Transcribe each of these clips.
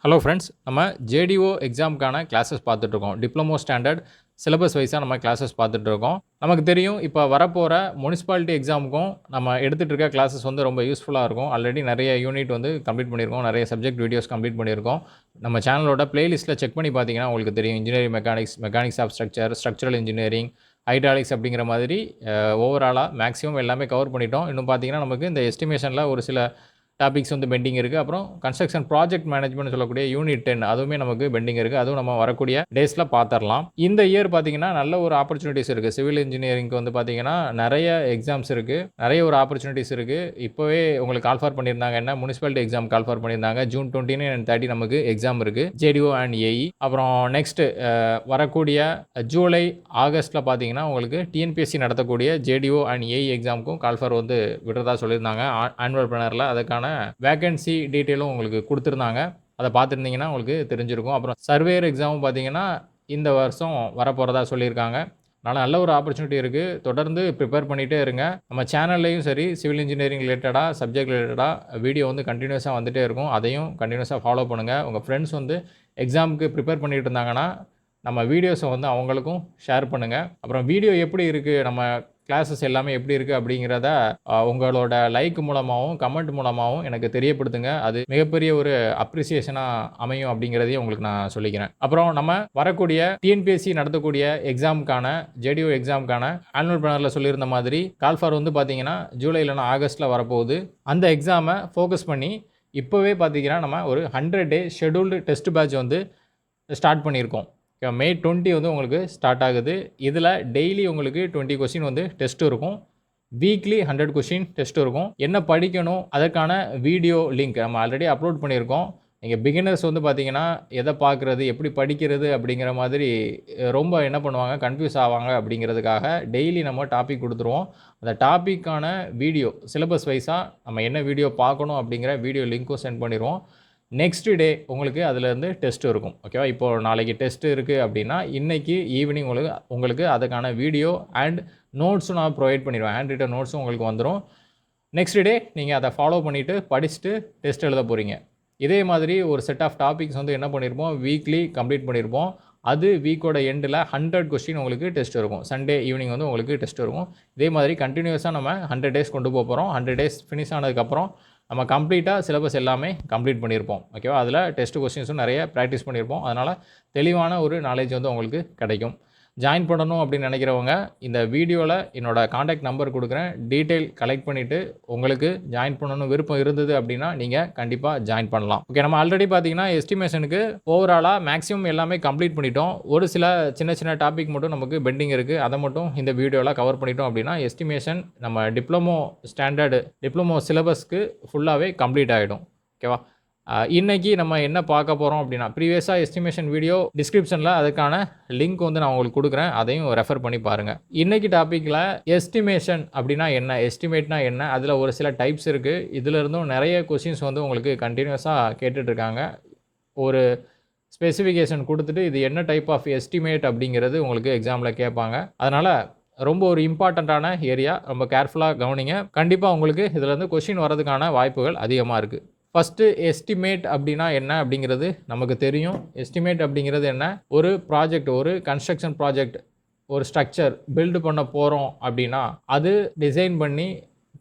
Hello friends, நம்ம JDO எக்ஸாமுக்கான classes பார்த்துட்ருக்கோம். Diploma standard syllabus வைஸாக நம்ம கிளாஸஸ் பார்த்துட்ருக்கோம். நமக்கு தெரியும், இப்போ வரப்போகிற முனிசிபாலிட்டி எக்ஸாமுக்கும் நம்ம எடுத்துகிட்டு இருக்க கிளாஸஸ் வந்து ரொம்ப யூஸ்ஃபுல்லாக இருக்கும். ஆல்ரெடி நிறைய யூனிட் வந்து கம்ப்ளீட் பண்ணியிருக்கோம், நிறைய சப்ஜெக்ட் வீடியோஸ் கம்ப்ளீட் பண்ணியிருக்கோம். நம்ம சேனலோட பிளேலிஸ்ட்டில் செக் பண்ணி பார்த்தீங்கன்னா உங்களுக்கு தெரியும். Engineering mechanics of structural engineering, hydraulics அப்படிங்கிற மாதிரி ஓவராலாக மேக்ஸிமம் எல்லாமே கவர் பண்ணிட்டோம். இன்னும் பார்த்தீங்கன்னா நமக்கு இந்த எஸ்டிமேஷனில் ஒரு சில டாபிக்ஸ் வந்து பெண்டிங் இருக்குது. அப்புறம் கன்ஸ்ட்ரக்ஷன் ப்ராஜெக்ட் மேனேஜ்மெண்ட் சொல்லக்கூடிய யூனிட் 10 அதுவுமே நமக்கு பெண்டிங் இருக்குது. அதுவும் நம்ம வரக்கூடிய டேஸில் பார்த்துடலாம். இந்த இயர் பார்த்தீங்கன்னா நல்ல ஒரு ஆப்பர்ச்சுனிட்டிஸ் இருக்குது. சிவில் இன்ஜினியரிங்க்கு வந்து பார்த்தீங்கன்னா நிறைய எக்ஸாம்ஸ் இருக்குது, நிறைய ஒரு ஆப்பர்ச்சுனிட்டிஸ் இருக்குது. இப்போவே உங்களுக்கு கால்ஃபார் பண்ணியிருந்தாங்க. என்ன முனிசிபாலிட்டி எக்ஸாம் கால்ஃபார் பண்ணியிருந்தாங்க. ஜூன் 29 and 30 நமக்கு எக்ஸாம் இருக்குது, ஜேடிஓ அண்ட் ஏஇ. அப்புறம் நெக்ஸ்ட்டு வரக்கூடிய ஜூலை ஆகஸ்ட்டில் பார்த்தீங்கன்னா உங்களுக்கு டிஎன்பிஎஸ்சி நடத்தக்கூடிய ஜேடிஓ அண்ட் ஏஇ எக்ஸாமுக்கும் கால்ஃபார் வந்து விடுறதா சொல்லியிருந்தாங்க. ஆனுவல் பிளானரில் அதுக்கான வேகன்சி டீட்டெயிலும் உங்களுக்கு கொடுத்துருந்தாங்க. அதை பார்த்துருந்தீங்கன்னா உங்களுக்கு தெரிஞ்சிருக்கும். அப்புறம் சர்வேயர் எக்ஸாமும் பார்த்தீங்கன்னா இந்த வருஷம் வரப்போகிறதா சொல்லியிருக்காங்க. அதனால் நல்ல ஒரு ஆப்பர்ச்சுனிட்டி இருக்குது. தொடர்ந்து ப்ரிப்பேர் பண்ணிகிட்டே இருங்க. நம்ம சேனல்லையும் சரி, சிவில் இன்ஜினியரிங் ரிலேட்டடாக, சப்ஜெக்ட் ரிலேட்டடாக வீடியோ வந்து கண்டினியூஸாக வந்துகிட்டே இருக்கும். அதையும் கண்டினியூஸாக ஃபாலோ பண்ணுங்கள். உங்கள் ஃப்ரெண்ட்ஸ் வந்து எக்ஸாமுக்கு ப்ரிப்பேர் பண்ணிகிட்டு இருந்தாங்கன்னா நம்ம வீடியோஸை வந்து அவங்களுக்கும் ஷேர் பண்ணுங்கள். அப்புறம் வீடியோ எப்படி இருக்குது, நம்ம கிளாஸஸ் எல்லாமே எப்படி இருக்குது அப்படிங்கிறத உங்களோட லைக் மூலமாகவும் கமெண்ட் மூலமாகவும் எனக்கு தெரியப்படுத்துங்க. அது மிகப்பெரிய ஒரு அப்ரிசியேஷனாக அமையும் அப்படிங்கிறதையும் உங்களுக்கு நான் சொல்லிக்கிறேன். அப்புறம் நம்ம வரக்கூடிய டிஎன்பிஎஸ்சி நடத்தக்கூடிய எக்ஸாமுக்கான ஜேடிஓ எக்ஸாமுக்கான ஆனுவல் பிளானரில் சொல்லியிருந்த மாதிரி கால்ஃபார் வந்து பார்த்தீங்கன்னா ஜூலை இல்லைனா ஆகஸ்ட்டில் வரப்போகுது. அந்த எக்ஸாமை ஃபோக்கஸ் பண்ணி இப்போவே பார்த்தீங்கன்னா நம்ம ஒரு 100 டே ஷெடியூல்டு டெஸ்ட் பேட்ச் வந்து ஸ்டார்ட் பண்ணியிருக்கோம். மே 20 வந்து உங்களுக்கு ஸ்டார்ட் ஆகுது. இதில் டெய்லி உங்களுக்கு 20 கொஸ்டின் வந்து டெஸ்ட் இருக்கும். வீக்லி 100 கொஸ்டின் டெஸ்ட் இருக்கும். என்ன படிக்கணும் அதற்கான வீடியோ லிங்க் நம்ம ஆல்ரெடி அப்லோட் பண்ணியிருக்கோம். நீங்கள் பிகினர்ஸ் வந்து பார்த்தீங்கன்னா எதை பார்க்குறது, எப்படி படிக்கிறது அப்படிங்கிற மாதிரி ரொம்ப என்ன பண்ணுவாங்க, கன்ஃபியூஸ் ஆவாங்க. அப்படிங்கிறதுக்காக டெய்லி நம்ம டாபிக் கொடுத்துருவோம். அந்த டாப்பிக்கான வீடியோ சிலபஸ் வைஸாக நம்ம என்ன வீடியோ பார்க்கணும் அப்படிங்கிற வீடியோ லிங்க்கும் சென்ட் பண்ணிடுவோம். நெக்ஸ்ட் டே உங்களுக்கு அதிலேருந்து டெஸ்ட் இருக்கும். ஓகேவா? இப்போது நாளைக்கு டெஸ்ட் இருக்குது அப்படின்னா இன்றைக்கி ஈவினிங் உங்களுக்கு அதுக்கான வீடியோ அண்ட் நோட்ஸும் நான் ப்ரொவைட் பண்ணிடுவேன். ஹேண்ட் ரிட்டன் நோட்ஸும் உங்களுக்கு வந்துடும். நெக்ஸ்ட் டே நீங்கள் அதை ஃபாலோ பண்ணிவிட்டு படிச்சுட்டு டெஸ்ட் எழுத போகிறீங்க. இதே மாதிரி ஒரு செட் ஆஃப் டாபிக்ஸ் வந்து என்ன பண்ணியிருப்போம், வீக்லி கம்ப்ளீட் பண்ணியிருப்போம். அது வீக்கோட எண்டில் 100 கொஸ்டின் உங்களுக்கு டெஸ்ட் இருக்கும். சண்டே ஈவினிங் வந்து உங்களுக்கு டெஸ்ட் இருக்கும். இதே மாதிரி கண்டினியூஸாக நம்ம 100 டேஸ் கொண்டு போகிறோம். 100 டேஸ் ஃபினிஷ் ஆனதுக்கப்புறம் நம்ம கம்ப்ளீட்டாக சிலபஸ் எல்லாமே கம்ப்ளீட் பண்ணியிருப்போம். ஓகேவா? அதில் டெஸ்ட் கொஸ்டின்ஸும் நிறைய ப்ராக்டிஸ் பண்ணியிருப்போம். அதனால் தெளிவான ஒரு நாலேஜ் வந்து உங்களுக்கு கிடைக்கும். ஜாயின் பண்ணணும் அப்படின்னு நினைக்கிறவங்க இந்த வீடியோவில் என்னோடய காண்டாக்ட் நம்பர் கொடுக்குறேன். டீட்டெயில் கலெக்ட் பண்ணிவிட்டு உங்களுக்கு ஜாயின் பண்ணணும் விருப்பம் இருந்தது அப்படின்னா நீங்கள் கண்டிப்பாக ஜாயின் பண்ணலாம். ஓகே, நம்ம ஆல்ரெடி பார்த்தீங்கன்னா எஸ்டிமேஷனுக்கு ஓவராலாக மேக்ஸிமம் எல்லாமே கம்ப்ளீட் பண்ணிட்டோம். ஒரு சில சின்ன சின்ன டாபிக் மட்டும் நமக்கு பெண்டிங் இருக்குது. அதை மட்டும் இந்த வீடியோவில் கவர் பண்ணிட்டோம் அப்படின்னா எஸ்டிமேஷன் நம்ம டிப்ளமோ சிலபஸ்க்கு ஃபுல்லாகவே கம்ப்ளீட் ஆகிடும். ஓகேவா? இன்றைக்கி நம்ம என்ன பார்க்க போகிறோம் அப்படின்னா, ப்ரீவியஸாக எஸ்டிமேஷன் வீடியோ டிஸ்கிரிப்ஷனில் அதுக்கான லிங்க் வந்து நான் உங்களுக்கு கொடுக்குறேன். அதையும் ரெஃபர் பண்ணி பாருங்கள். இன்றைக்கி டாப்பிக்கில் எஸ்டிமேஷன் அப்படின்னா என்ன, எஸ்டிமேட்னா என்ன, அதில் ஒரு சில டைப்ஸ் இருக்குது. இதிலிருந்தும் நிறைய கொஸ்டின்ஸ் வந்து உங்களுக்கு கண்டினியூஸாக கேட்டுட்ருக்காங்க. ஒரு ஸ்பெசிஃபிகேஷன் கொடுத்துட்டு இது என்ன டைப் ஆஃப் எஸ்டிமேட் அப்படிங்கிறது உங்களுக்கு எக்ஸாமில் கேட்பாங்க. அதனால் ரொம்ப ஒரு இம்பார்ட்டண்ட்டான ஏரியா, ரொம்ப கேர்ஃபுல்லாக கவனிங்க. கண்டிப்பாக உங்களுக்கு இதிலேருந்து கொஸ்டின் வரதுக்கான வாய்ப்புகள் அதிகமாக இருக்குது. ஃபஸ்ட்டு எஸ்டிமேட் அப்படின்னா என்ன அப்படிங்கிறது நமக்கு தெரியும். எஸ்டிமேட் அப்படிங்கிறது என்ன, ஒரு ப்ராஜெக்ட், ஒரு கன்ஸ்ட்ரக்ஷன் ப்ராஜெக்ட், ஒரு ஸ்ட்ரக்சர் பில்டு பண்ண போகிறோம் அப்படின்னா அது டிசைன் பண்ணி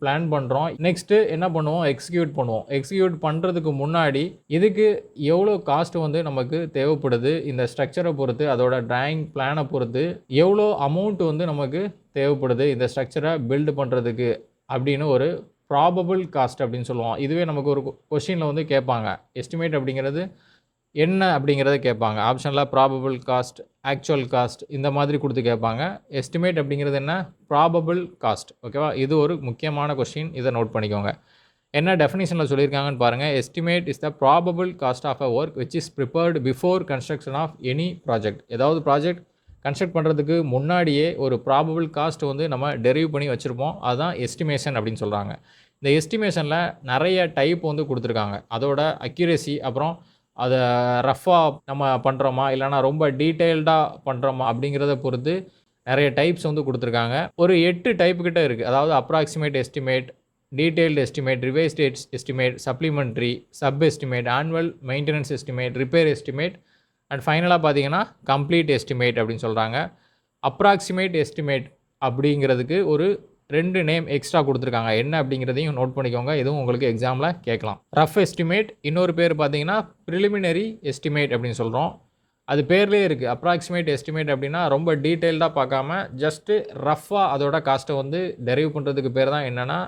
பிளான் பண்ணுறோம். நெக்ஸ்ட்டு என்ன பண்ணுவோம், எக்ஸிக்யூட் பண்ணுவோம். எக்ஸிக்யூட் பண்ணுறதுக்கு முன்னாடி இதுக்கு எவ்வளோ காஸ்ட் வந்து நமக்கு தேவைப்படுது, இந்த ஸ்ட்ரக்சரை பொறுத்து, அதோட டிராயிங் பிளானை பொறுத்து எவ்வளோ அமௌண்ட் வந்து நமக்கு தேவைப்படுது இந்த ஸ்ட்ரக்சரை பில்டு பண்ணுறதுக்கு அப்படின்னு ஒரு ப்ராபபிள் காஸ்ட் அப்படின்னு சொல்லுவோம். இதுவே நமக்கு ஒரு கொஸ்டினில் வந்து கேட்பாங்க. எஸ்டிமேட் அப்படிங்கிறது என்ன அப்படிங்கிறத கேட்பாங்க. ஆப்ஷனில் ப்ராபபிள் காஸ்ட், ஆக்சுவல் காஸ்ட் இந்த மாதிரி கொடுத்து கேட்பாங்க. எஸ்டிமேட் அப்படிங்கிறது என்ன, ப்ராபபிள் காஸ்ட். ஓகேவா? இது ஒரு முக்கியமான கொஸ்டின், இதை நோட் பண்ணிக்கோங்க. என்ன டெஃபினிஷனில் சொல்லியிருக்காங்கன்னு பாருங்கள். Estimate is the probable cost of a work which is prepared before construction of any project. ஏதாவது ப்ராஜெக்ட் கன்ஸ்ட்ரக்ட் பண்ணுறதுக்கு முன்னாடியே ஒரு ப்ராபபிள் காஸ்ட் வந்து நம்ம டெரைவ் பண்ணி வச்சுருப்போம். அதுதான் எஸ்டிமேஷன் அப்படின்னு சொல்கிறாங்க. இந்த எஸ்டிமேஷனில் நிறைய டைப் வந்து கொடுத்துருக்காங்க. அதோட அக்யூரேசி, அப்புறம் அதை ரஃபாக நம்ம பண்ணுறோமா இல்லைனா ரொம்ப டீட்டெயில்டாக பண்ணுறோமா அப்படிங்கிறத பொறுத்து நிறைய டைப்ஸ் வந்து கொடுத்துருக்காங்க. ஒரு 8 டைப்பு கிட்ட இருக்குது. அதாவது approximate estimate, detailed estimate, revised estimate, supplementary, sub estimate, annual maintenance estimate, repair estimate and ஃபைனலாக பார்த்தீங்கன்னா கம்ப்ளீட் எஸ்டிமேட் அப்படின்னு சொல்கிறாங்க. அப்ராக்சிமேட் எஸ்டிமேட் அப்படிங்கிறதுக்கு ஒரு 2 நேம் எக்ஸ்ட்ரா கொடுத்துருக்காங்க. என்ன அப்படிங்கிறதையும் நோட் பண்ணிக்கோங்க. இதுவும் உங்களுக்கு எக்ஸாமில் கேட்கலாம். ரஃப் எஸ்டிமேட், இன்னொரு பேர் பார்த்தீங்கன்னா ப்ரிலிமினரி எஸ்டிமேட் அப்படின்னு சொல்கிறோம். அது பேர்லேயே இருக்குது. அப்ராக்சிமேட் எஸ்டிமேட் அப்படின்னா ரொம்ப டீட்டெயில்டாக பார்க்காம ஜஸ்ட்டு ரஃப்பாக அதோட காஸ்ட்டை வந்து டெரைவ் பண்ணுறதுக்கு பேர் தான் என்னென்னா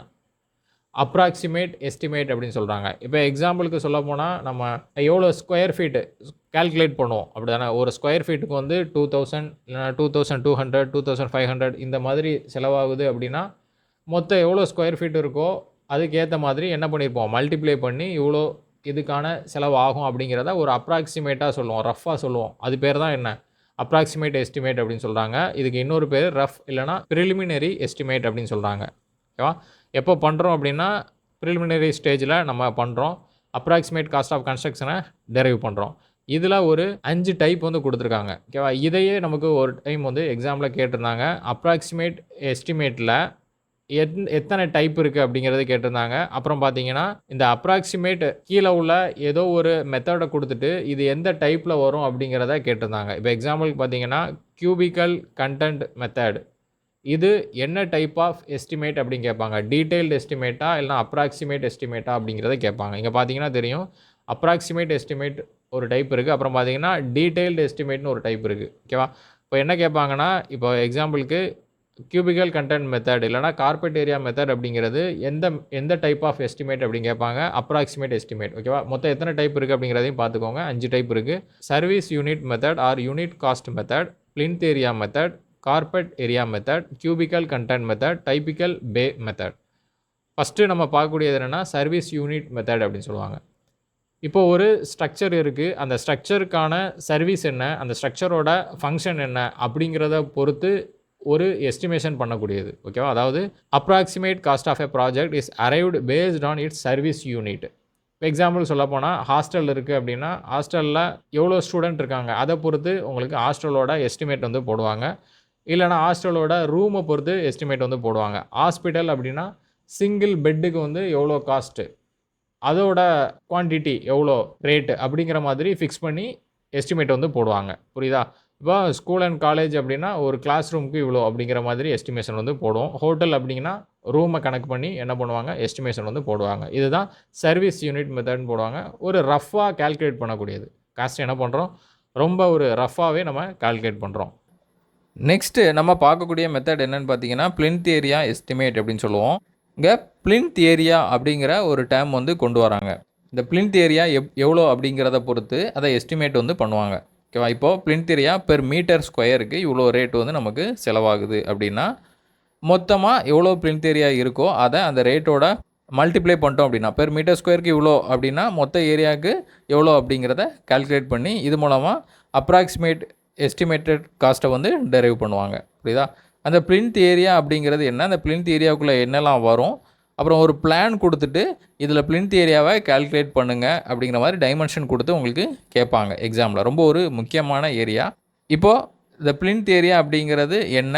அப்ராக்சிமேட் எஸ்டிமேட் அப்படின்னு சொல்கிறாங்க. இப்போ எக்ஸாம்பிளுக்கு சொல்ல போனால் நம்ம எவ்வளோ ஸ்கொயர் ஃபீட்டு கால்குலேட் பண்ணுவோம் அப்படி தானே. ஒரு ஸ்கொயர் ஃபீட்டுக்கு வந்து 2000 இல்லைனா 2200 2500 இந்த மாதிரி செலவாகுது அப்படின்னா மொத்தம் எவ்வளோ ஸ்கொயர் ஃபீட் இருக்கோ அதுக்கேற்ற மாதிரி என்ன பண்ணியிருப்போம், மல்டிப்ளை பண்ணி இவ்வளோ இதுக்கான செலவாகும் அப்படிங்கிறத ஒரு அப்ராக்சிமேட்டாக சொல்லுவோம், ரஃப்பாக சொல்லுவோம். அது பேர் தான் என்ன, அப்ராக்சிமேட் எஸ்டிமேட் அப்படின்னு சொல்கிறாங்க. இதுக்கு இன்னொரு பேர் ரஃப் இல்லைனா ப்ரிலிமினரி எஸ்டிமேட் அப்படின்னு சொல்கிறாங்க. ஓகேவா? எப்போ பண்ணுறோம் அப்படின்னா ப்ரிலிமினரி ஸ்டேஜில் நம்ம பண்ணுறோம். அப்ராக்சிமேட் காஸ்ட் ஆஃப் கன்ஸ்ட்ரக்ஷனை டெரைவ் பண்ணுறோம். இதில் ஒரு 5 டைப் வந்து கொடுத்துருக்காங்க. ஓகேவா? இதையே நமக்கு ஒரு டைம் வந்து எக்ஸாமில் கேட்டிருந்தாங்க. அப்ராக்சிமேட் எஸ்டிமேட்டில் எத்தனை டைப் இருக்குது அப்படிங்கிறது கேட்டிருந்தாங்க. அப்புறம் பார்த்தீங்கன்னா இந்த அப்ராக்சிமேட் கீழே உள்ள ஏதோ ஒரு மெத்தடை கொடுத்துட்டு இது எந்த டைப்பில் வரும் அப்படிங்கிறத கேட்டிருந்தாங்க. இப்போ எக்ஸாம்பிளுக்கு பார்த்தீங்கன்னா கியூபிக்கல் கண்டென்ட் மெத்தட், இது என்ன டைப் ஆஃப் எஸ்டிமேட் அப்படின்னு கேட்பாங்க. டீட்டெயில்டு எஸ்டிமேட்டா இல்லைனா அப்ராக்சிமேட் எஸ்டிமேட்டா அப்படிங்கிறத கேட்பாங்க. இங்கே பார்த்தீங்கன்னா தெரியும், அப்ராக்சிமேட் எஸ்டிமேட் ஒரு டைப் இருக்குது. அப்புறம் பார்த்தீங்கன்னா டீட்டெயில்டு எஸ்டிமேட்னு ஒரு டைப் இருக்குது. ஓகேவா? இப்போ என்ன கேட்பாங்கன்னா, இப்போ எக்ஸாம்பிளுக்கு கியூபிக்கல் கண்டென்ட் மெத்தட் இல்லைனா கார்பெட் ஏரியா மெத்தட் அப்படிங்கிறது எந்த டைப் ஆஃப் எஸ்டிமேட் அப்படின்னு கேட்பாங்க. Approximate estimate. ஓகேவா? மொத்தம் எத்தனை டைப் இருக்குது அப்படிங்கிறதையும் பார்த்துக்கோங்க. 5 டைப் இருக்குது. Service unit method or unit cost method, plinth area method, carpet area method, cubical content method, typical bay method. First நம்ம பார்க்கக்கூடியது என்னென்னா சர்வீஸ் யூனிட் மெத்தட் அப்படின்னு சொல்லுவாங்க. இப்போ ஒரு ஸ்ட்ரக்சர் இருக்குது, அந்த ஸ்ட்ரக்சருக்கான சர்வீஸ் என்ன, அந்த ஸ்ட்ரக்சரோட ஃபங்க்ஷன் என்ன அப்படிங்கிறத பொறுத்து ஒரு எஸ்டிமேஷன் பண்ணக்கூடியது. ஓகேவா? அதாவது approximate cost of a project is arrived based on its service unit. Example சொல்ல போனால் ஹாஸ்டல் இருக்குது அப்படின்னா ஹாஸ்டலில் எவ்வளோ ஸ்டூடெண்ட் இருக்காங்க அதை பொறுத்து உங்களுக்கு ஹாஸ்டலோட எஸ்டிமேட் வந்து போடுவாங்க. இல்லைனா ஹாஸ்டலோட ரூமை பொறுத்து எஸ்டிமேட் வந்து போடுவாங்க. ஹாஸ்பிட்டல் அப்படின்னா சிங்கிள் பெட்டுக்கு வந்து எவ்வளோ காஸ்ட்டு, அதோட குவான்டிட்டி எவ்வளோ ரேட்டு அப்படிங்கிற மாதிரி ஃபிக்ஸ் பண்ணி எஸ்டிமேட் வந்து போடுவாங்க. புரியுதா? இப்போ ஸ்கூல் அண்ட் காலேஜ் அப்படின்னா ஒரு கிளாஸ் ரூமுக்கு இவ்வளோ அப்படிங்கிற மாதிரி எஸ்டிமேஷன் வந்து போடுவோம். ஹோட்டல் அப்படிங்கன்னா ரூமை கணக்கு பண்ணி என்ன பண்ணுவாங்க, எஸ்டிமேஷன் வந்து போடுவாங்க. இதுதான் சர்வீஸ் யூனிட் மெத்தட்னு போடுவாங்க. ஒரு ரஃப்பாக கால்குலேட் பண்ணக்கூடியது. காஸ்ட் என்ன பண்ணுறோம், ரொம்ப ஒரு ரஃப்பாகவே நம்ம கால்குலேட் பண்ணுறோம். நெக்ஸ்ட்டு நம்ம பார்க்கக்கூடிய மெத்தட் என்னென்னு பார்த்தீங்கன்னா பிளின்த் ஏரியா எஸ்டிமேட் அப்படின்னு சொல்லுவோம். இங்கே பிளின்த் ஏரியா அப்படிங்கிற ஒரு டேர்ம் வந்து கொண்டு வராங்க. இந்த பிளின்த் ஏரியா எவ்வளோ அப்படிங்கிறத பொறுத்து அதை எஸ்டிமேட் வந்து பண்ணுவாங்க. ஓகேவா? இப்போது பிளின்த் ஏரியா பெர் மீட்டர் ஸ்கொயருக்கு இவ்வளோ ரேட் வந்து நமக்கு செலவாகுது அப்படின்னா மொத்தமாக எவ்வளோ பிளின்த் ஏரியா இருக்கோ அதை அந்த ரேட்டோட மல்டிப்ளை பண்ணிட்டோம் அப்படின்னா பெர் மீட்டர் ஸ்கொயருக்கு இவ்வளோ அப்படின்னா மொத்த ஏரியாவுக்கு எவ்வளோ அப்படிங்கிறத கால்குலேட் பண்ணி இது மூலமாக அப்ராக்சிமேட் எஸ்டிமேட்டட் காஸ்ட்டை வந்து டெரைவ் பண்ணுவாங்க. புரியுதா? அந்த பிளின்த் ஏரியா அப்படிங்கிறது என்ன, அந்த பிளின்த் ஏரியாவுக்குள்ளே என்னெல்லாம் வரும், அப்புறம் ஒரு பிளான் கொடுத்துட்டு இதில் பிளின்த் ஏரியாவை கால்குலேட் பண்ணுங்கள் அப்படிங்கிற மாதிரி டைமென்ஷன் கொடுத்து உங்களுக்கு கேட்பாங்க எக்ஸாமில். ரொம்ப ஒரு முக்கியமான ஏரியா. இப்போது இந்த பிளின்த் ஏரியா அப்படிங்கிறது என்ன,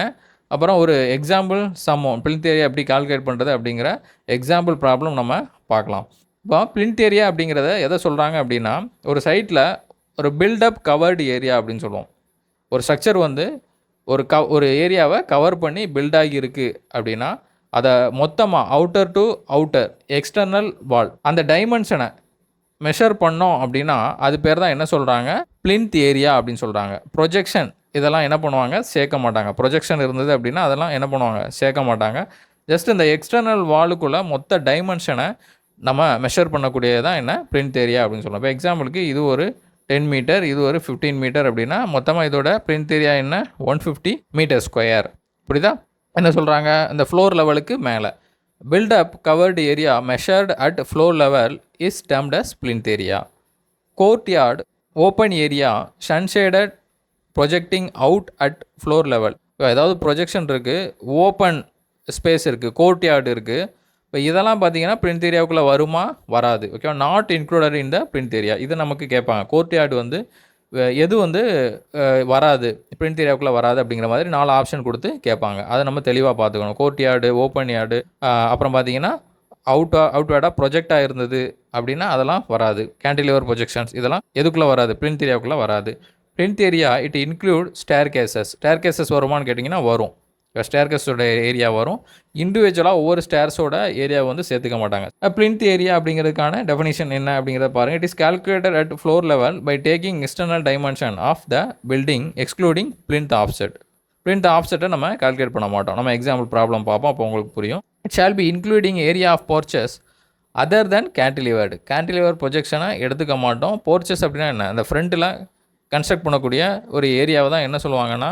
அப்புறம் ஒரு எக்ஸாம்பிள் சம்மம் பிளின்த் ஏரியா எப்படி கால்குலேட் பண்ணுறது அப்படிங்கிற எக்ஸாம்பிள் ப்ராப்ளம் நம்ம பார்க்கலாம். இப்போ பிளின்த் ஏரியா அப்படிங்கிறத எதை சொல்கிறாங்க அப்படின்னா ஒரு சைட்டில் ஒரு பில்டப் கவர்டு ஏரியா அப்படின்னு சொல்லுவோம். ஒரு ஸ்ட்ரக்சர் வந்து ஒரு ஏரியாவை கவர் பண்ணி பில்ட் ஆகியிருக்கு அப்படின்னா அதை மொத்தமாக அவுட்டர் டு அவுட்டர் எக்ஸ்டர்னல் வால் அந்த டைமென்ஷனை மெஷர் பண்ணோம் அப்படின்னா அது பேர் தான் என்ன சொல்கிறாங்க, பிளின்த் ஏரியா அப்படின்னு சொல்கிறாங்க. ப்ரொஜெக்ஷன் இதெல்லாம் என்ன பண்ணுவாங்க, சேர்க்க மாட்டாங்க. ப்ரொஜெக்ஷன் இருந்தது அப்படின்னா அதெல்லாம் என்ன பண்ணுவாங்க, சேர்க்க மாட்டாங்க. ஜஸ்ட் இந்த எக்ஸ்டர்னல் வாலுக்குள்ளே மொத்த டைமென்ஷனை நம்ம மெஷர் பண்ணக்கூடியதான் என்ன பிளின்த் ஏரியா அப்படின்னு சொல்லுவோம். இப்போ எக்ஸாம்பிளுக்கு இது ஒரு 10 மீட்டர், இது ஒரு 15 மீட்டர் அப்படின்னா மொத்தமாக இதோட பிளின்த் ஏரியா என்ன 150 மீட்டர் ஸ்கொயர். புரியுதா? என்ன சொல்கிறாங்க, இந்த ஃப்ளோர் லெவலுக்கு மேலே built up covered area measured at floor level is termed as plinth area. Courtyard open area sunshaded projecting out at floor level. ஏதாவது ப்ரொஜெக்ஷன் இருக்குது, ஓப்பன் ஸ்பேஸ் இருக்குது, கோர்ட்யார்டு இருக்குது. இப்போ இதெல்லாம் பார்த்தீங்கன்னா பிளின்த் ஏரியாவுக்குள்ளே வருமா, வராது. ஓகேவா? Not included in the plinth area. இதை நமக்கு கேட்பாங்க. கோர்ட்யார்டு வந்து எது வந்து வராது, பிளின்த் ஏரியாவுக்குள்ளே வராது அப்படிங்கிற மாதிரி 4 ஆப்ஷன் கொடுத்து கேட்பாங்க. அதை நம்ம தெளிவாக பார்த்துக்கணும். கோர்ட்யார்டு, ஓப்பன் யார்டு, அப்புறம் பார்த்தீங்கன்னா அவுட்வேர்டாக ப்ரொஜெக்டாக இருந்தது அப்படின்னா அதெல்லாம் வராது. கேண்டிலிவர் ப்ரொஜெக்ஷன்ஸ் இதெல்லாம் எதுக்குள்ளே வராது, பிளிந்த் ஏரியாவுக்குள்ளே வராது. Plinth area it include staircases வருமானு கேட்டிங்கன்னா வரும். இப்போ ஸ்டேர்கேஸோட ஏரியா வரும். இண்டிவிஜுவலாக ஒவ்வொரு ஸ்டேர்ஸோட ஏரியாவை வந்து சேர்த்துக்க மாட்டாங்க. பிளிந்த் ஏரியா அப்படிங்கிறதுக்கான டெஃபினிஷன் என்ன அப்படிங்கிறத பாருங்கள். It is calculated at floor level by taking external dimension of the building excluding plinth offset. Plinth ஆஃப்செட்டை நம்ம கால்குலேட் பண்ண மாட்டோம். நம்ம எக்ஸாம்பிள் ப்ராப்ளம் பார்ப்போம், அப்போ உங்களுக்கு புரியும். It shall be including area of porches other than cantilevered. Cantilever ப்ரொஜெக்ஷனை எடுத்துக்க மாட்டோம். போர்ச்சஸ் அப்படின்னா என்ன, அந்த ஃப்ரண்ட்டில் கன்ஸ்ட்ரக்ட் பண்ணக்கூடிய ஒரு ஏரியாவை தான் என்ன சொல்லுவாங்கன்னா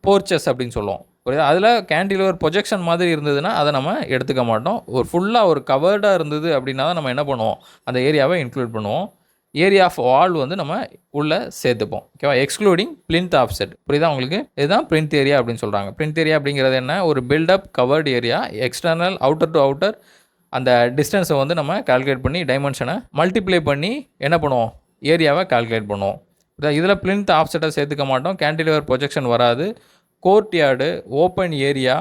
போர்ச்சஸ் அப்படின்னு சொல்லுவோம். புரியுது? அதில் கேண்டிலிவர் ப்ரொஜெக்ஷன் மாதிரி இருந்ததுன்னா அதை நம்ம எடுத்துக்க மாட்டோம். ஒரு ஃபுல்லாக ஒரு கவர்டாக இருந்தது அப்படின்னா தான் நம்ம என்ன பண்ணுவோம், அந்த ஏரியாவை இன்க்ளூட் பண்ணுவோம். ஏரியா ஆஃப் வால் வந்து நம்ம உள்ளே சேர்த்துப்போம். ஓகேவா? Excluding plinth offset. புரியுதா உங்களுக்கு? இதுதான் பிளிந்த் ஏரியா அப்படின்னு சொல்கிறாங்க. பிளிந்த் ஏரியா அப்படிங்கிறது என்ன, ஒரு built up covered area. External outer to outer அந்த டிஸ்டன்ஸை வந்து நம்ம கால்குலேட் பண்ணி டைமென்ஷனை மல்டிப்ளை பண்ணி என்ன பண்ணுவோம், ஏரியாவை கால்குலேட் பண்ணுவோம். இதில் பிளிந்த் ஆஃப்செட்டை சேர்த்துக்க மாட்டோம். கேண்டிலிவர் ப்ரொஜெக்ஷன் வராது. கோர்ட்யார்டு, ஓப்பன் ஏரியா,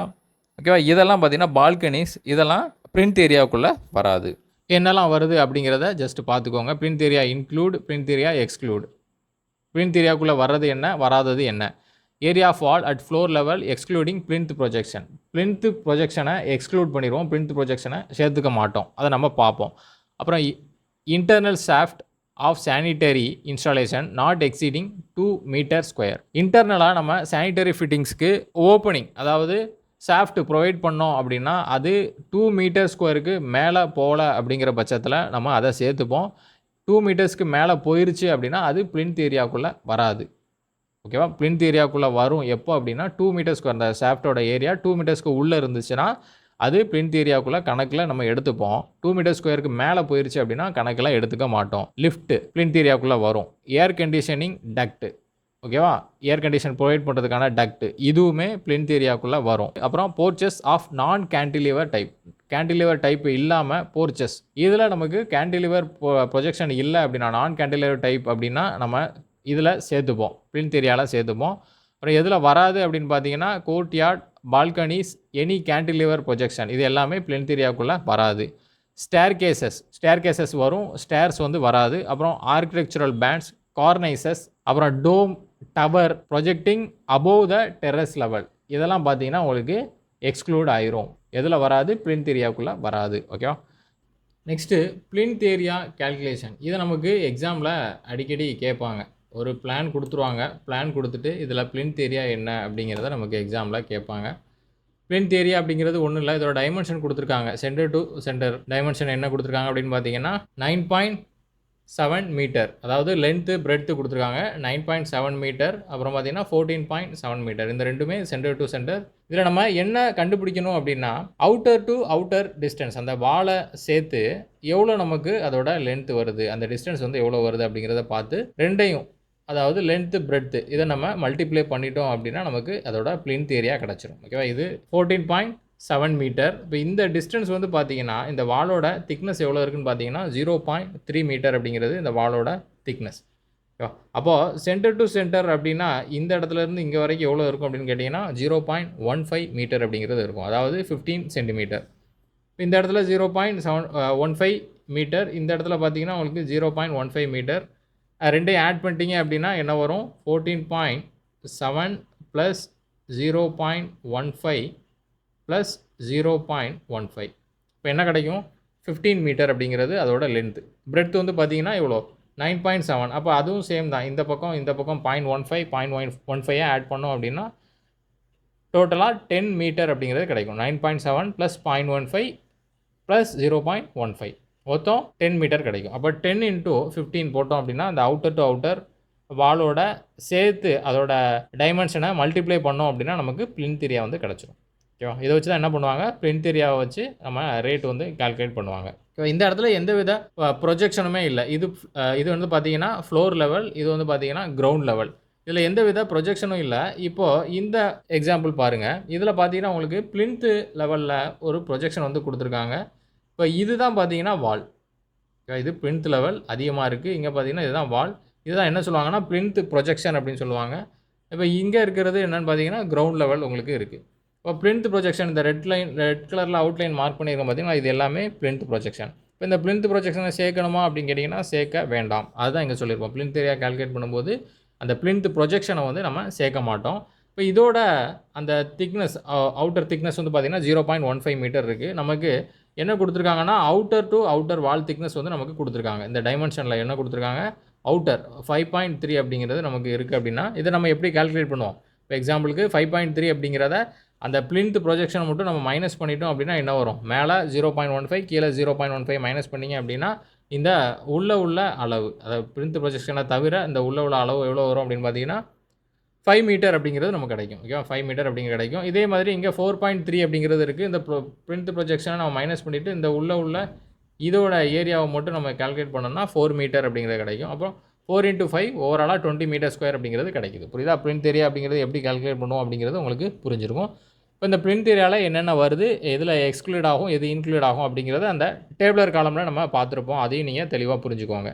ஓகேவா, இதெல்லாம் பார்த்தீங்கன்னா பால்கனிஸ், இதெல்லாம் பிளிந்த் ஏரியாவுக்குள்ளே வராது. என்னெல்லாம் வருது அப்படிங்கிறத ஜஸ்ட் பார்த்துக்கோங்க. Plinth area include, plinth area exclude. Plinth ஏரியாவுக்குள்ளே வர்றது என்ன, வராதது என்ன. Area of wall at floor level excluding plinth projection. Plinth ப்ரொஜெக்ஷனை எக்ஸ்க்ளூட் பண்ணிடுவோம், பிளிந்த் ப்ரொஜெக்ஷனை சேர்த்துக்க மாட்டோம். அதை நம்ம பார்ப்போம். அப்புறம் internal shaft of sanitary installation not exceeding 2 metre square. இன்டர்னலாக நம்ம சானிட்டரி ஃபிட்டிங்ஸ்க்கு ஓப்பனிங், அதாவது ஷாஃப்ட் ப்ரொவைட் பண்ணோம் அப்படின்னா அது 2 மீட்டர் ஸ்கொயருக்கு மேலே போகல அப்படிங்கிற பட்சத்தில் நம்ம அதை சேர்த்துப்போம். 2 மீட்டர்ஸ்க்கு மேலே போயிருச்சு அப்படின்னா அது பிளிந்த் ஏரியாவுக்குள்ளே வராது. ஓகேவா? பிளிந்த் ஏரியாவுக்குள்ளே வரும் எப்போ அப்படின்னா 2 மீட்டர் ஸ்கொயர், அந்த ஷாஃப்டோட ஏரியா 2 மீட்டர்ஸ்க்கு உள்ளே இருந்துச்சுன்னா அது பிளிந்த் ஏரியாவுக்குள்ளே கணக்கில் நம்ம எடுத்துப்போம். 2 மீட்டர் ஸ்கொயருக்கு மேலே போயிருச்சு அப்படின்னா கணக்கில் எடுத்துக்க மாட்டோம். லிஃப்ட் பிளிந்த் ஏரியாவுக்குள்ளே வரும். ஏர் கண்டிஷனிங் டக்ட், ஓகேவா, ஏர் கண்டிஷன் ப்ரொவைட் பண்ணுறதுக்கான டக்ட், இதுவுமே பிளிந்த் ஏரியாவுக்குள்ளே வரும். அப்புறம் போர்ச்சஸ் ஆஃப் நான் கேண்டிலிவர் டைப். கேண்டிலிவர் டைப் இல்லாமல் போர்ச்சஸ், இதில் நமக்கு கேண்டிலிவர் ப்ரொஜெக்ஷன் இல்லை அப்படின்னா, நான் கேண்டிலிவர் டைப் அப்படின்னா நம்ம இதில் சேர்த்துப்போம், பிளிந்த் ஏரியாவில் சேர்த்துப்போம். அப்புறம் எதில் வராது அப்படின்னு பார்த்தீங்கன்னா courtyard, balconies, any cantilever projection, இது எல்லாமே பிளிந்த் ஏரியாவுக்குள்ளே வராது. ஸ்டேர் கேசஸ் வரும், ஸ்டேர்ஸ் வந்து வராது. அப்புறம் ஆர்கிடெக்சரல் பேண்ட்ஸ், கார்னைசஸ், அப்புறம் dome, tower projecting above the terrace level, இதெல்லாம் பார்த்தீங்கன்னா உங்களுக்கு எக்ஸ்க்ளூட் ஆயிரும். எதில் வராது, பிளிந்த் ஏரியாவுக்குள்ளே வராது. ஓகேவா? Next plinth area calculation. இதை நமக்கு எக்ஸாமில் அடிக்கடி கேட்பாங்க. ஒரு பிளான் கொடுத்துருவாங்க, பிளான் கொடுத்துட்டு இதில் பிளிந்த் ஏரியா என்ன அப்படிங்கிறத நமக்கு எக்ஸாமில் கேட்பாங்க. பிளிந்த் ஏரியா அப்படிங்கிறது ஒன்றும் இல்லை, இதோட டைமென்ஷன் கொடுத்துருக்காங்க. சென்டர் டு சென்டர் டைமென்ஷன் என்ன கொடுத்துருக்காங்க அப்படின்னு பார்த்தீங்கன்னா 9.7 மீட்டர், அதாவது லென்த்து பிரெட்த்து கொடுத்துருக்காங்க 9.7 மீட்டர். அப்புறம் பார்த்தீங்கன்னா 14.7 மீட்டர். இந்த ரெண்டுமே சென்டர் டு சென்டர். இதில் நம்ம என்ன கண்டுபிடிக்கணும் அப்படின்னா அவுட்டர் டு அவுட்டர் டிஸ்டன்ஸ், அந்த வாலை சேர்த்து எவ்வளோ நமக்கு அதோட லென்த்து வருது, அந்த டிஸ்டன்ஸ் வந்து எவ்வளோ வருது அப்படிங்கிறத பார்த்து ரெண்டையும், அதாவது லென்த்து பிரெட்த்து, இதை நம்ம மல்டிப்ளை பண்ணிட்டோம் அப்படின்னா நமக்கு அதோட பிளிந்த் ஏரியா கிடச்சிரும். ஓகேவா? இது 14.7 மீட்டர். இப்போ இந்த டிஸ்டன்ஸ் வந்து பார்த்தீங்கன்னா இந்த வாலோட திக்னஸ் எவ்வளோ இருக்குன்னு பார்த்தீங்கன்னா 0.3 மீட்டர் அப்படிங்கிறது இந்த வாலோட திக்னஸ். ஓகேவா? அப்போது சென்டர் டு சென்டர் அப்படின்னா இந்த இடத்துலேருந்து இங்கே வரைக்கும் எவ்வளோ இருக்கும் அப்படின்னு கேட்டிங்கன்னா 0.15 மீட்டர் அப்படிங்கிறது இருக்கும், அதாவது 15 சென்டிமீட்டர். இந்த இடத்துல 0.15 மீட்டர், இந்த இடத்துல பார்த்தீங்கன்னா உங்களுக்கு 0.15 மீட்டர். ரெண்டையும் ஆட் பண்ணிட்டீங்க அப்படின்னா என்ன வரும், 14.7 ப்ளஸ் 0.15 ப்ளஸ் 0.15. இப்போ என்ன கிடைக்கும், 15 மீட்டர் அப்படிங்கிறது அதோட லென்த்து. பிரெட் வந்து பார்த்தீங்கன்னா இவ்வளோ 9.7. அப்போ அதுவும் சேம் தான், இந்த பக்கம் 0.15 ஆட் பண்ணோம் அப்படின்னா டோட்டலாக 10 மீட்டர் அப்படிங்கிறது கிடைக்கும். 9.7 ப்ளஸ் 0.15 ப்ளஸ் 0.15 மொத்தம் 10 மீட்டர் கிடைக்கும். அப்போ 10 × 15 போட்டோம் அப்படின்னா அந்த அவுட்டர் டு அவுட்டர் வாலோட சேர்த்து அதோட டைமென்ஷனை மல்டிப்ளை பண்ணோம் அப்படின்னா நமக்கு பிளிந்த் ஏரியா வந்து கிடச்சிரும். ஓகேவா? இதை வச்சு தான் என்ன பண்ணுவாங்க, பிளிந்த் ஏரியாவை வச்சு நம்ம ரேட் வந்து கால்குலேட் பண்ணுவாங்க. ஓகே, இந்த இடத்துல எந்த வித ப்ரொஜெக்ஷனுமே இல்லை. இது வந்து பார்த்தீங்கன்னா ஃப்ளோர் லெவல், இது வந்து பார்த்தீங்கன்னா கிரவுண்ட் லெவல். இதில் எந்த வித ப்ரொஜெக்ஷனும் இல்லை. இப்போது இந்த எக்ஸாம்பிள் பாருங்கள். இதில் பார்த்தீங்கன்னா உங்களுக்கு பிளிந்த் லெவலில் ஒரு ப்ரொஜெக்ஷன் வந்து கொடுத்துருக்காங்க. இப்போ இதுதான் பார்த்தீங்கன்னா வால். இது பிளிந்த் லெவல் அதிகமாக இருக்குது. இங்கே பார்த்தீங்கன்னா இதுதான் வால். இதுதான் என்ன சொல்லுவாங்கன்னா பிளிந்த் ப்ரொஜெக்ஷன் அப்படின்னு சொல்லுவாங்க. இப்போ இங்கே இருக்கிறது என்னென்னு பார்த்தீங்கன்னா கிரவுண்ட் லெவல் உங்களுக்கு இருக்குது. இப்போ plinth ப்ரொஜெக்ஷன் இந்த ரெட் கலரில் அவுட்லைன் மார்க் பண்ணியிருக்கோம் பார்த்தீங்களா, இது எல்லாமே plinth ப்ரொஜெக்ஷன். இப்போ இந்த plinth ப்ரொஜெக்ஷனை சேர்க்கணுமா அப்படின்னு கேட்டிங்கன்னா சேர்க்க வேண்டாம். அதுதான் இங்கே சொல்லியிருப்போம். plinth ஏரியா கால்குலேட் பண்ணும்போது அந்த plinth ப்ரொஜெக்ஷனை வந்து நம்ம சேர்க்க மாட்டோம். இப்போ இதோட அந்த திக்னஸ் அவுட்டர் திக்னஸ் வந்து பார்த்தீங்கன்னா 0.15 மீட்டர் இருக்குது. நமக்கு என்ன கொடுத்துருக்காங்கன்னா outer to outer wall thickness வந்து நமக்கு கொடுத்துருக்காங்க. இந்த டைமென்ஷனில் என்ன கொடுத்துருக்காங்க, அவுட்டர் 5.3 அப்படிங்கிறது நமக்கு இருக்குது அப்படின்னா இதை நம்ம எப்படி கால்குலேட் பண்ணுவோம். இப்போ எக்ஸாம்பிளுக்கு 5.3 அப்படிங்கிறத அந்த plinth ப்ரொஜெக்ஷனை மட்டும் நம்ம மைனஸ் பண்ணிட்டோம் அப்படின்னா என்ன வரும், மேலே 0.15 கீழே 0.15 மைனஸ் பண்ணிங்க அப்படின்னா இந்த உள்ள அளவு, அதாவது plinth ப்ரொஜெக்ஷனை தவிர இந்த உள்ள அளவு எவ்வளோ வரும் அப்படின்னு பார்த்தீங்கன்னா 5 மீட்டர் அப்படிங்கிறது நமக்கு கிடைக்கும். ஓகேவா, 5 மீட்டர் அப்படிங்கிறது கிடைக்கும். இதே மாதிரி இங்கே 4.3 அப்படிங்கிறது இருக்குது. இந்த plinth ப்ரொஜெக்ஷனை நம்ம மைனஸ் பண்ணிவிட்டு இந்த உள்ள இதோட ஏரியாவை மட்டும் நம்ம கால்குலேட் பண்ணோம்னா 4 மீட்டர் அப்படிங்கிறது கிடைக்கும். அப்புறம் 4 × 5 ஓவராலாக 20 மீட்டர் ஸ்கொயர் அப்படிங்கிறது கிடைக்குது. புரியுதா, plinth ஏரியா அப்படிங்கிறது எப்படி கால்குலேட் பண்ணுவோம் அப்படிங்கிறது உங்களுக்கு புரிஞ்சிருக்கும். இப்போ இந்த plinth ஏரியாவில் என்னென்ன வருது, எதில் எக்ஸ்க்ளூட் ஆகும், எது இன்க்ளூட் ஆகும் அப்படிங்கிறத அந்த டேபிளர் காலமில் நம்ம பார்த்துருப்போம். அதையும் நீங்கள் தெளிவாக புரிஞ்சுக்கோங்க.